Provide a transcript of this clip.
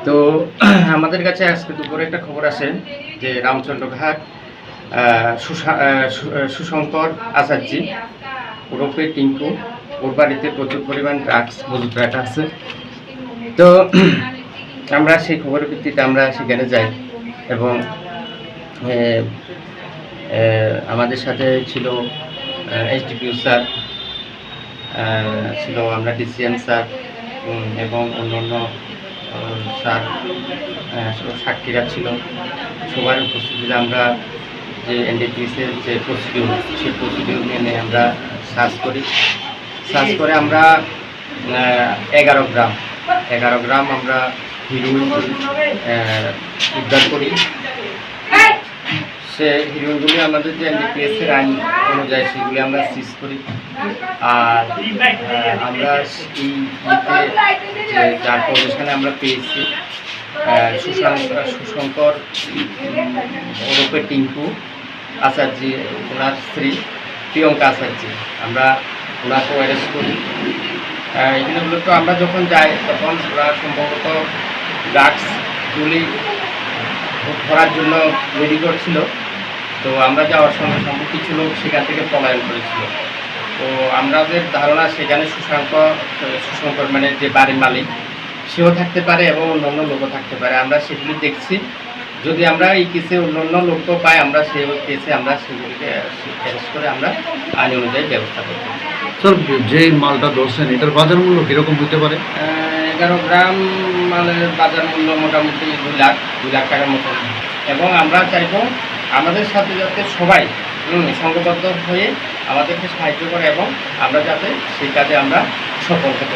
তো আমাদের কাছে আজকে দুপুরে একটা খবর আসে যে রামচন্দ্রঘাট সুশঙ্কর আচার্যি ওরফে টিঙ্কু, ওর বাড়িতে প্রচুর পরিমাণ ড্রাগস মজুত রাখা আছে। তো আমরা সেই খবরের ভিত্তিতে আমরা সেখানে যাই এবং আমাদের সাথে ছিল এসডিপিও স্যার, ছিল আমরা ডিসিএম স্যার এবং অন্যান্য স্যার, সাক্ষীরা ছিল। সবার উপস্থিতিতে আমরা যে এনডিপিএসের যে প্রসিডিউর, সেই প্রসিডিউর মেনে আমরা সার্চ করে আমরা 11 গ্রাম আমরা হিরোইন উদ্ধার করি। সে হিরোইনগুলি আমাদের যে এনডিপিএসের আইন অনুযায়ী সেগুলি আমরা সিজ করি। আর আমরা এই যে যার পজিশনে আমরা পেয়েছি সুশঙ্কর ওরফে টিঙ্কু আচার্যি, ওনার স্ত্রী প্রিয়ঙ্কা আচার্যি, আমরা ওনাকে অ্যারেস্ট করি। এগুলো তো আমরা যখন যাই তখন ওরা সম্ভবত ড্রাগসগুলি ধরার জন্য রেডি করছিল। তো আমরা যাওয়ার সঙ্গে সঙ্গে কিছু লোক সেখান থেকে পলায়ন করেছিল। তো আমাদের ধারণা সেখানে সুশঙ্কর মানে যে বাড়ির মালিক, সেও থাকতে পারে এবং অন্যান্য লোকও থাকতে পারে। আমরা সেগুলি দেখছি। যদি আমরা এই কেসে অন্যান্য লোকও পাই, আমরা সেই কেসে আমরা সেগুলিকে অ্যারেস্ট করে আমরা আইন অনুযায়ী ব্যবস্থা করব। স্যার, যে মালটা ধরছেন এটার বাজার মূল্য কীরকম হতে পারে? 11 গ্রাম মালের বাজার মূল্য মোটামুটি 2 লাখ টাকার মতো। এবং আমরা চাইব আমাদের সাথে যাতে সবাই সংঘবদ্ধ হয়ে আমাদেরকে সাহায্য করে এবং আমরা যাতে সেই কাজে আমরা সফল হতে পারি।